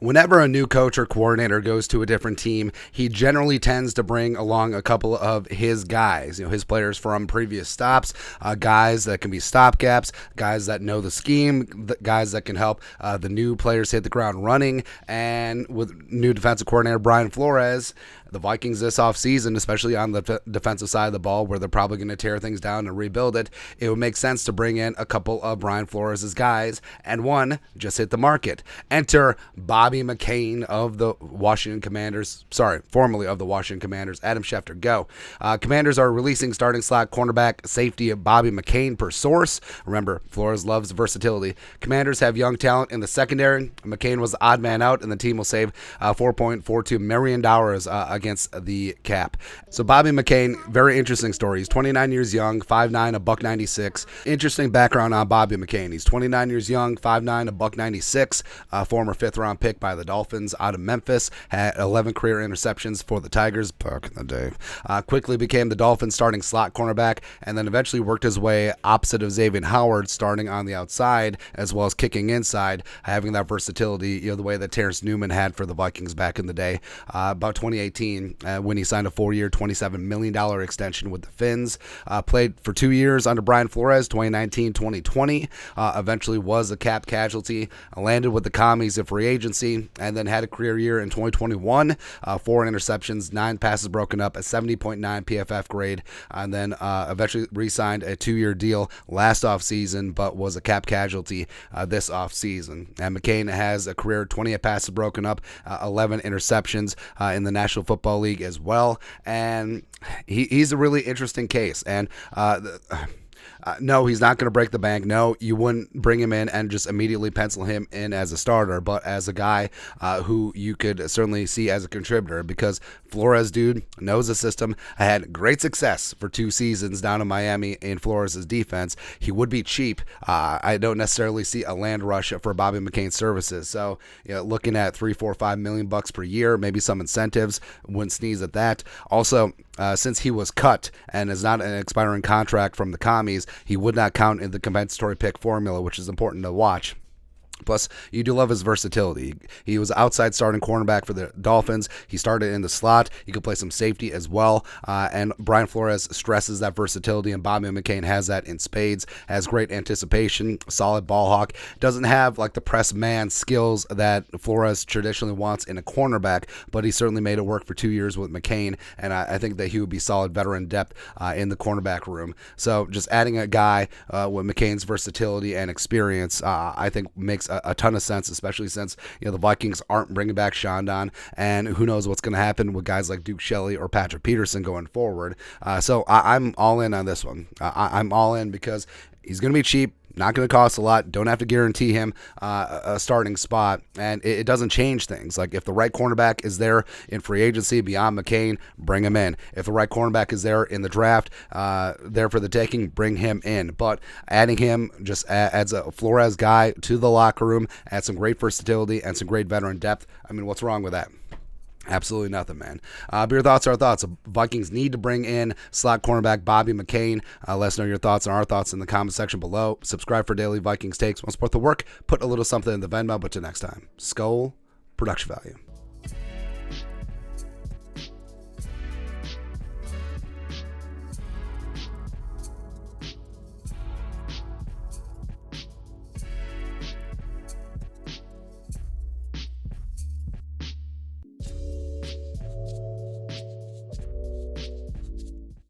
Whenever a new coach or coordinator goes to a different team, he generally tends to bring along a couple of his guys, his players from previous stops, guys that can be stopgaps, guys that know the scheme, guys that can help the new players hit the ground running. And with new defensive coordinator Brian Flores, the Vikings this offseason, especially on the defensive side of the ball where they're probably going to tear things down and rebuild it, it would make sense to bring in a couple of Brian Flores' guys, and one just hit the market. Enter Bobby McCain of the Washington Commanders, formerly of the Washington Commanders. Adam Schefter, go. Commanders are releasing starting slot cornerback safety Bobby McCain per source. Remember, Flores loves versatility. Commanders have young talent in the secondary. McCain was the odd man out, and the team will save $4.42 million against the cap. So Bobby McCain, very interesting story. He's 29 years young, 5'9", $196. Interesting background on Bobby McCain. He's 29 years young, 5'9", $196. Former fifth-round pick by the Dolphins out of Memphis. Had 11 career interceptions for the Tigers back in the day. Quickly became the Dolphins starting slot cornerback, and then eventually worked his way opposite of Xavier Howard, starting on the outside as well as kicking inside, having that versatility, the way that Terrence Newman had for the Vikings back in the day. About 2018, when he signed a 4-year, $27 million extension with the Finns. Played for 2 years under Brian Flores, 2019-2020. Eventually was a cap casualty. Landed with the Commies in free agency, and then had a career year in 2021. 4 interceptions, 9 passes broken up, a 70.9 PFF grade, and then eventually re-signed a 2-year deal last offseason, but was a cap casualty this offseason. And McCain has a career 28 passes broken up, 11 interceptions in the National Football League as well, and he's a really interesting case. And no, he's not going to break the bank. No, you wouldn't bring him in and just immediately pencil him in as a starter, but as a guy who you could certainly see as a contributor, because Flores, dude, knows the system. I had great success for 2 seasons down in Miami in Flores' defense. He would be cheap. I don't necessarily see a land rush for Bobby McCain's services. So, looking at $3, $4, $5 million per year, maybe some incentives, wouldn't sneeze at that. Also, since he was cut and is not an expiring contract from the Commies, he would not count in the compensatory pick formula, which is important to watch. Plus, you do love his versatility. He was outside starting cornerback for the Dolphins. He started in the slot. He could play some safety as well. And Brian Flores stresses that versatility, and Bobby McCain has that in spades. Has great anticipation, solid ball hawk. Doesn't have like the press man skills that Flores traditionally wants in a cornerback, but he certainly made it work for 2 years with McCain, and I think that he would be solid veteran depth in the cornerback room. So just adding a guy with McCain's versatility and experience, I think makes a ton of sense, especially since the Vikings aren't bringing back Shondon, and who knows what's going to happen with guys like Duke Shelley or Patrick Peterson going forward. So I'm all in on this one. I'm all in because he's going to be cheap. Not going to cost a lot. Don't have to guarantee him a starting spot. And it doesn't change things. Like if the right cornerback is there in free agency beyond McCain, bring him in. If the right cornerback is there in the draft, there for the taking, bring him in. But adding him just adds a Flores guy to the locker room, adds some great versatility and some great veteran depth. I mean, what's wrong with that? Absolutely nothing, man. But your thoughts are our thoughts. Vikings need to bring in slot cornerback Bobby McCain. Let us know your thoughts and our thoughts in the comment section below. Subscribe for daily Vikings takes. Want to support the work? Put a little something in the Venmo. But till next time, Skull Production Value.